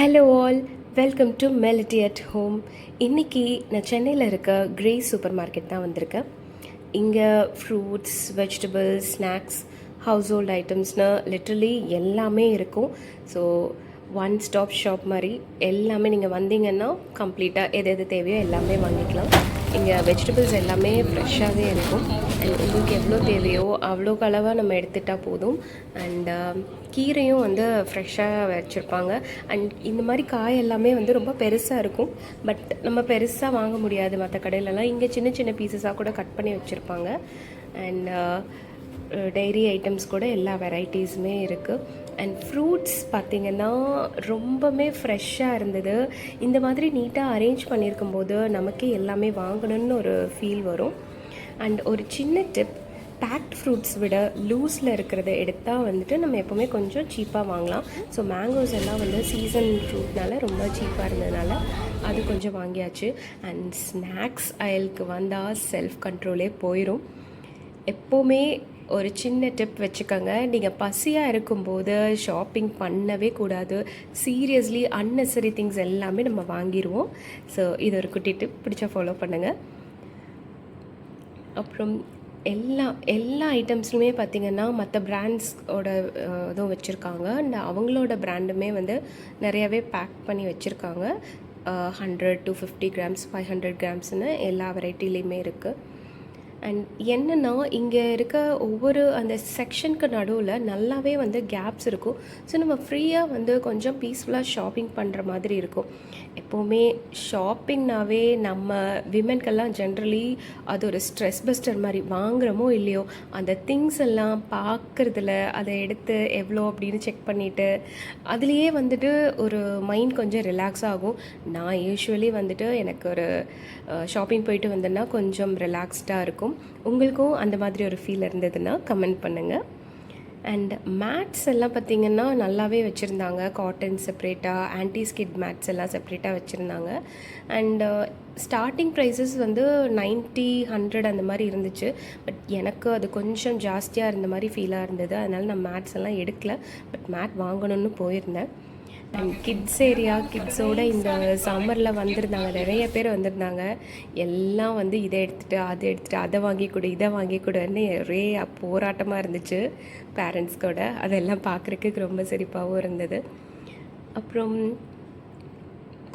Hello all, welcome to melody at home. இன்றைக்கி நான் சென்னையில் இருக்க கிரேஸ் சூப்பர் மார்க்கெட் தான் வந்திருக்கேன். இங்கே fruits, vegetables, snacks, household ஐட்டம்ஸ்னு லிட்ரலி எல்லாமே இருக்கும். ஸோ ஒன் ஸ்டாப் ஷாப் மாதிரி எல்லாமே நீங்கள் வந்தீங்கன்னா கம்ப்ளீட்டாக எது எது தேவையோ எல்லாமே வாங்கிக்கலாம். இங்கே வெஜிடபிள்ஸ் எல்லாமே ஃப்ரெஷ்ஷாகவே இருக்கும். அண்ட் உங்களுக்கு எவ்வளோ தேவையோ அவ்வளோக்கு அளவாக நம்ம எடுத்துகிட்டால் போதும். அண்ட் கீரையும் வந்து ஃப்ரெஷ்ஷாக வச்சுருப்பாங்க. அண்ட் இந்த மாதிரி காய் எல்லாமே வந்து ரொம்ப பெருசாக இருக்கும். பட் நம்ம பெருசாக வாங்க முடியாது மற்ற கடையிலலாம். இங்கே சின்ன சின்ன பீசஸாக கூட கட் பண்ணி வச்சுருப்பாங்க. அண்ட் டைரி ஐட்டம்ஸ் கூட எல்லா வெரைட்டிஸுமே இருக்குது. அண்ட் ஃப்ரூட்ஸ் பார்த்திங்கன்னா ரொம்பவுமே ஃப்ரெஷ்ஷாக இருந்தது. இந்த மாதிரி நீட்டாக அரேஞ்ச் பண்ணியிருக்கும்போது நமக்கே எல்லாமே வாங்கணும்னு ஒரு ஃபீல் வரும். அண்ட் ஒரு சின்ன டிப், பேக்ட் ஃப்ரூட்ஸ் விட லூஸில் இருக்கிறத எடுத்தால் வந்துட்டு நம்ம எப்போவுமே கொஞ்சம் சீப்பாக வாங்கலாம். ஸோ மேங்கோஸ் எல்லாம் வந்து சீசன் ஃப்ரூட்னால ரொம்ப சீப்பாக இருந்ததுனால அது கொஞ்சம் வாங்கியாச்சு. அண்ட் ஸ்நாக்ஸ் அயலுக்கு வந்தால் செல்ஃப் கண்ட்ரோலே போயிடும். எப்போவுமே ஒரு சின்ன டிப் வச்சுக்கோங்க, நீங்கள் பசியாக இருக்கும்போது ஷாப்பிங் பண்ணவே கூடாது. சீரியஸ்லி அன்னெசரி திங்ஸ் எல்லாமே நம்ம வாங்கிடுவோம். ஸோ இது ஒரு குட்டி டிப், பிடிச்சா ஃபாலோ பண்ணுங்கள். அப்புறம் எல்லா ஐட்டம்ஸ்லுமே பார்த்திங்கன்னா மற்ற பிராண்ட்ஸோட இதுவும் வச்சுருக்காங்க. அண்ட் அவங்களோட பிராண்டுமே வந்து நிறையாவே பேக் பண்ணி வச்சுருக்காங்க. 100 to 50 grams, 500 grams எல்லா வெரைட்டிலையுமே இருக்குது. அண்ட் என்னென்னா இங்கே இருக்க ஒவ்வொரு அந்த செக்ஷனுக்கு நடுவில் நல்லாவே வந்து கேப்ஸ் இருக்கும். ஸோ நம்ம ஃப்ரீயாக வந்து கொஞ்சம் பீஸ்ஃபுல்லாக ஷாப்பிங் பண்ணுற மாதிரி இருக்கும். எப்போவுமே ஷாப்பிங்னாவே நம்ம விமென்கெல்லாம் ஜென்ரலி அது ஒரு ஸ்ட்ரெஸ் பஸ்டர் மாதிரி. வாங்குகிறோமோ இல்லையோ அந்த திங்ஸ் எல்லாம் பார்க்குறதுல அதை எடுத்து எவ்வளோ அப்படின்னு செக் பண்ணிவிட்டு அதுலேயே வந்துட்டு ஒரு மைண்ட் கொஞ்சம் ரிலாக்ஸ் ஆகும். நான் யூஸ்வலி வந்துட்டு எனக்கு ஒரு ஷாப்பிங் போயிட்டு வந்தேன்னா கொஞ்சம் ரிலாக்ஸ்டாக இருக்கும். உங்களுக்கும் அந்த மாதிரி ஒரு ஃபீல் இருந்ததுன்னா கமெண்ட் பண்ணுங்கள். அண்ட் மேட்ஸ் எல்லாம் பார்த்திங்கன்னா நல்லாவே வச்சுருந்தாங்க. காட்டன் செப்ரேட்டாக, ஆன்டி ஸ்கிட் மேட்ஸ் எல்லாம் செப்ரேட்டாக வச்சுருந்தாங்க. அண்டு ஸ்டார்டிங் ப்ரைஸஸ் வந்து 90, 100 அந்த மாதிரி இருந்துச்சு. பட் எனக்கு அது கொஞ்சம் ஜாஸ்தியாக இருந்த மாதிரி ஃபீலாக இருந்தது. அதனால் நான் மேட்ஸ் எல்லாம் எடுக்கல. பட் மேட் வாங்கணும்னு போயிருந்தேன். அண்ட் கிட்ஸ் ஏரியா, கிட்ஸோடு இந்த சம்மரில் வந்திருந்தாங்க, நிறைய பேர் வந்திருந்தாங்க. எல்லாம் வந்து இதை எடுத்துகிட்டு அதை வாங்கி கொடு, இதை வாங்கி கொடுன்னு ஒரே போராட்டமாக இருந்துச்சு பேரண்ட்ஸ் கூட. அதெல்லாம் பார்க்குறதுக்கு ரொம்ப சிரிப்பாகவும் இருந்தது. அப்புறம்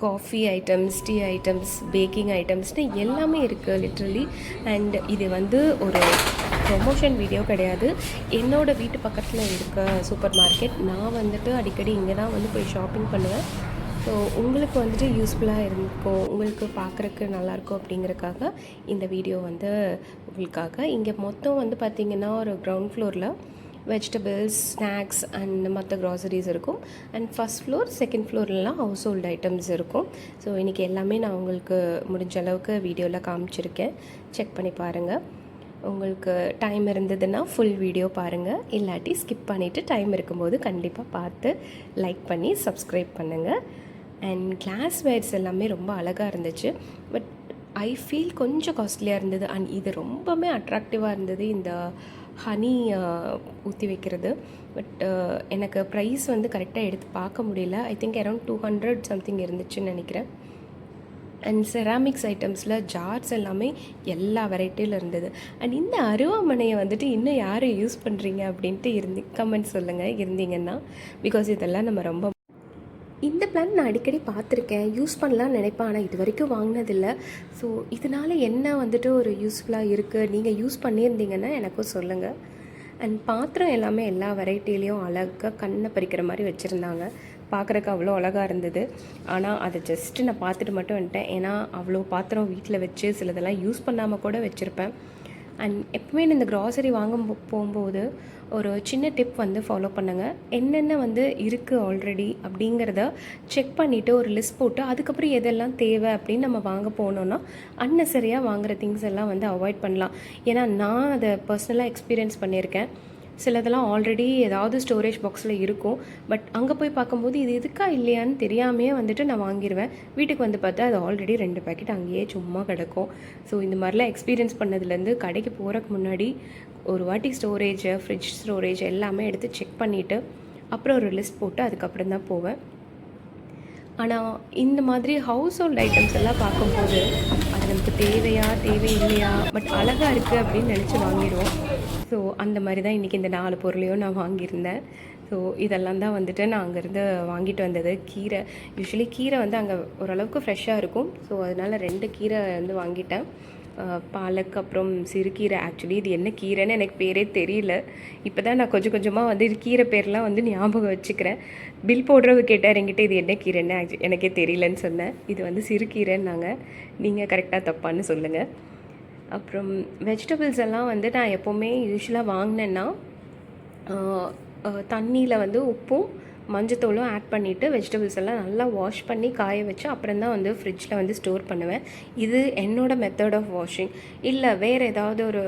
coffee items, tea items, baking ஐட்டம்ஸ்னு எல்லாமே இருக்குது லிட்ரலி. அண்ட் இது வந்து ஒரு ப்ரொமோஷன் வீடியோ கிடையாது. என்னோடய வீட்டு பக்கத்தில் இருக்க சூப்பர் மார்க்கெட். நான் வந்துட்டு அடிக்கடி இங்கே தான் வந்து போய் ஷாப்பிங் பண்ணுவேன். ஸோ உங்களுக்கு வந்துட்டு யூஸ்ஃபுல்லாக இருக்கும், உங்களுக்கு பார்க்குறக்கு நல்லாயிருக்கும் அப்படிங்கிறக்காக இந்த வீடியோ வந்து உங்களுக்காக. இங்கே மொத்தம் வந்து பார்த்திங்கன்னா ஒரு கிரவுண்ட் ஃப்ளோரில் வெஜிடபிள்ஸ், ஸ்நாக்ஸ் அண்ட் மற்ற க்ராசரிஸ் இருக்கும். அண்ட் ஃபஸ்ட் ஃப்ளோர், செகண்ட் ஃப்ளோர்லாம் ஹவுஸ் ஹோல்டு ஐட்டம்ஸ் இருக்கும். ஸோ இன்றைக்கி எல்லாமே நான் உங்களுக்கு முடிஞ்ச அளவுக்கு வீடியோவில் காமிச்சிருக்கேன். செக் பண்ணி பாருங்கள். உங்களுக்கு டைம் இருந்ததுன்னா ஃபுல் வீடியோ பாருங்கள். இல்லாட்டி ஸ்கிப் பண்ணிவிட்டு டைம் இருக்கும்போது கண்டிப்பாக பார்த்து லைக் பண்ணி சப்ஸ்கிரைப் பண்ணுங்கள். அண்ட் கிளாஸ் வேர்ஸ் எல்லாமே ரொம்ப அழகாக இருந்துச்சு. பட் ஐ ஃபீல் கொஞ்சம் காஸ்ட்லியாக இருந்தது. அண்ட் இது ரொம்பவுமே அட்ராக்டிவாக இருந்தது, இந்த ஹனி ஊற்றி வைக்கிறது. பட் எனக்கு ப்ரைஸ் வந்து கரெக்டாக எடுத்து பார்க்க முடியல. ஐ திங்க் அரௌண்ட் 200 சம்திங் இருந்துச்சுன்னு நினைக்கிறேன். அண்ட் செராமிக்ஸ் ஐட்டம்ஸில் ஜார்ஸ் எல்லாமே எல்லா வெரைட்டியில் இருந்தது. அண்ட் இந்த அருவாமனையை வந்துட்டு இன்னும் யாரும் யூஸ் பண்ணுறீங்க அப்படின்ட்டு கமெண்ட் சொல்லுங்கள் இருந்தீங்கன்னா. பிகாஸ் இதெல்லாம் நம்ம ரொம்ப இந்த பிளான் நான் அடிக்கடி பார்த்துருக்கேன், யூஸ் பண்ணலான்னு நினைப்பேன். ஆனால் இது வரைக்கும் வாங்கினதில்லை. ஸோ இதனால் என்ன வந்துட்டு ஒரு யூஸ்ஃபுல்லாக இருக்குது, நீங்கள் யூஸ் பண்ணியிருந்தீங்கன்னா எனக்கும் சொல்லுங்கள். அண்ட் பாத்திரம் எல்லாமே எல்லா வெரைட்டிலையும் அழகாக கண்ணை பறிக்கிற மாதிரி வச்சுருந்தாங்க. பார்க்குறக்கு அவ்வளோ அழகாக இருந்தது. ஆனால் அதை ஜஸ்ட்டு நான் பார்த்துட்டு மட்டும் வந்துட்டேன். ஏன்னா அவ்வளோ பாத்திரம் வீட்டில் வச்சு சிலதெல்லாம் யூஸ் பண்ணாமல் கூட வச்சுருப்பேன். அண்ட் எப்பவுமே இந்த க்ராசரி வாங்க போகும்போது ஒரு சின்ன டிப் வந்து ஃபாலோ பண்ணுங்கள். என்னென்ன வந்து இருக்குது ஆல்ரெடி அப்படிங்கிறத செக் பண்ணிவிட்டு ஒரு லிஸ்ட் போட்டு அதுக்கப்புறம் எதெல்லாம் தேவை அப்படின்னு நம்ம வாங்க போனோன்னா அன்னெசரியாக வாங்குகிற திங்ஸ் எல்லாம் வந்து அவாய்ட் பண்ணலாம். ஏன்னா நான் அதை பர்சனலாக எக்ஸ்பீரியன்ஸ் பண்ணியிருக்கேன். சிலதெல்லாம் ஆல்ரெடி ஏதாவது ஸ்டோரேஜ் பாக்ஸில் இருக்கும். பட் அங்கே போய் பார்க்கும்போது இது எதுக்கா இல்லையான்னு தெரியாமையே வந்துட்டு நான் வாங்கிடுவேன். வீட்டுக்கு வந்து பார்த்தா அது ஆல்ரெடி 2 பேக்கெட் அங்கேயே சும்மா கிடக்கும். ஸோ இந்த மாதிரிலாம் எக்ஸ்பீரியன்ஸ் பண்ணதுலேருந்து கடைக்கு போகிறக்கு முன்னாடி ஒரு வாட்டி ஸ்டோரேஜ், ஃப்ரிட்ஜ் ஸ்டோரேஜ் எல்லாமே எடுத்து செக் பண்ணிவிட்டு அப்புறம் ஒரு லிஸ்ட் போட்டு அதுக்கப்புறம் தான் போவேன். ஆனால் இந்த மாதிரி ஹவுஸ் ஹோல்ட் ஐட்டம்ஸ் எல்லாம் பார்க்கும்போது அது நமக்கு தேவையா தேவையில்லையா பட் அழகாக இருக்குது அப்படின்னு நினச்சி வாங்கிடுவோம். ஸோ அந்த மாதிரி தான் இன்றைக்கி இந்த 4 பொருளையும் நான் வாங்கியிருந்தேன். ஸோ இதெல்லாம் தான் வந்துட்டு நான் அங்கேருந்து வாங்கிட்டு வந்தது. கீரை யூஸ்வலி கீரை வந்து அங்கே ஓரளவுக்கு ஃப்ரெஷ்ஷாக இருக்கும். ஸோ அதனால் 2 கீரை வந்து வாங்கிட்டேன். பாலக் அப்புறம் சிறுகீரை. ஆக்சுவலி இது என்ன கீரைன்னு எனக்கு பேரே தெரியல. இப்போ தான் நான் கொஞ்சம் கொஞ்சமாக வந்து இது கீரை பேர்லாம் வந்து ஞாபகம் வச்சுக்கிறேன். பில் போடுறவ கேட்டார் என்கிட்ட இது என்ன கீரைன்னு. எனக்கே தெரியலன்னு சொன்னேன். இது வந்து சிறுகீரைன்னாங்க. நீங்கள் கரெக்டாக தப்பான்னு சொல்லுங்கள். அப்புறம் வெஜிடபிள்ஸ் எல்லாம் வந்து நான் எப்போவுமே யூஸ்வலாக வாங்கினேன்னா தண்ணியில் வந்து உப்பும் மஞ்சத்தூளும் ஆட் பண்ணிவிட்டு வெஜிடபிள்ஸ் எல்லாம் நல்லா வாஷ் பண்ணி காய வச்சு அப்புறம் தான் வந்து ஃப்ரிட்ஜில் வந்து ஸ்டோர் பண்ணுவேன். இது என்னோடய மெத்தட் ஆஃப் வாஷிங். இல்லை வேறு ஏதாவது ஒரு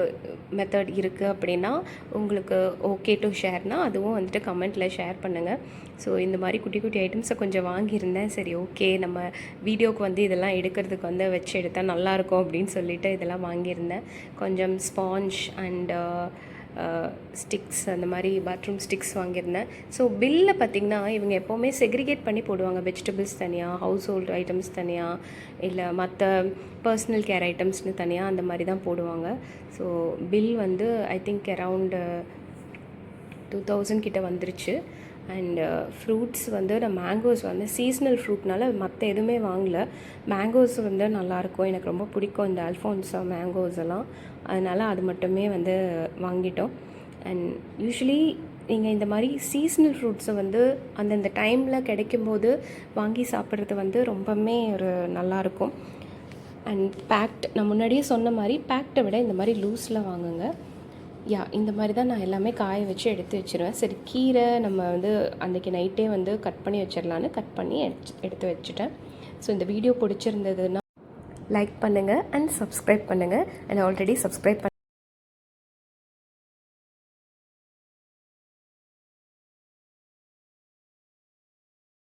மெத்தட் இருக்குது அப்படின்னா உங்களுக்கு ஓகே டு ஷேர்னால் அதுவும் வந்துட்டு கமெண்ட்டில் ஷேர் பண்ணுங்கள். ஸோ இந்த மாதிரி குட்டி குட்டி ஐட்டம்ஸை கொஞ்சம் வாங்கியிருந்தேன். சரி ஓகே நம்ம வீடியோவுக்கு வந்து இதெல்லாம் எடுக்கிறதுக்கு வந்து வச்சு எடுத்தால் நல்லாயிருக்கும் அப்படின்னு சொல்லிவிட்டு இதெல்லாம் வாங்கியிருந்தேன். கொஞ்சம் ஸ்பாஞ்ச் அண்ட் ஸ்டிக்ஸ் அந்த மாதிரி பாத்ரூம் ஸ்டிக்ஸ் வாங்கியிருந்தேன். ஸோ பில்லை பார்த்திங்கன்னா இவங்க எப்போவுமே செக்ரிகேட் பண்ணி போடுவாங்க. வெஜிடபிள்ஸ் தனியாக, ஹவுஸ் ஹோல்டு ஐட்டம்ஸ் தனியாக, இல்லை மற்ற பர்சனல் கேர் ஐட்டம்ஸ்னு தனியாக அந்த மாதிரி தான் போடுவாங்க. ஸோ பில் வந்து ஐ திங்க் அரவுண்டு 2000 கிட்ட வந்துருச்சு. அண்ட் ஃப்ரூட்ஸ் வந்து நான் மேங்கோஸ் வந்து சீஸ்னல் ஃப்ரூட்னால மற்ற எதுவுமே வாங்கல. மேங்கோஸ் வந்து நல்லாயிருக்கும், எனக்கு ரொம்ப பிடிக்கும் இந்த அல்ஃபோன்ஸா மேங்கோஸ் எல்லாம். அதனால் அது மட்டுமே வந்து வாங்கிட்டோம். அண்ட் யூஸ்வலி நீங்கள் இந்த மாதிரி சீஸ்னல் ஃப்ரூட்ஸை வந்து அந்தந்த டைமில் கிடைக்கும்போது வாங்கி சாப்பிட்றது வந்து ரொம்பவுமே ஒரு நல்லாயிருக்கும். அண்ட் பேக்ட், நான் முன்னாடியே சொன்ன மாதிரி பேக்டை விட இந்த மாதிரி லூஸில் வாங்குங்க. இந்த மாதிரி தான் நான் எல்லாமே காய வச்சு எடுத்து வச்சுருவேன். சரி கீரை நம்ம வந்து அன்றைக்கி நைட்டே வந்து கட் பண்ணி வச்சிடலான்னு கட் பண்ணி எடுத்து வச்சுட்டேன். ஸோ இந்த வீடியோ பிடிச்சிருந்ததுன்னா லைக் பண்ணுங்கள் அண்ட் சப்ஸ்கிரைப் பண்ணுங்கள். And already subscribe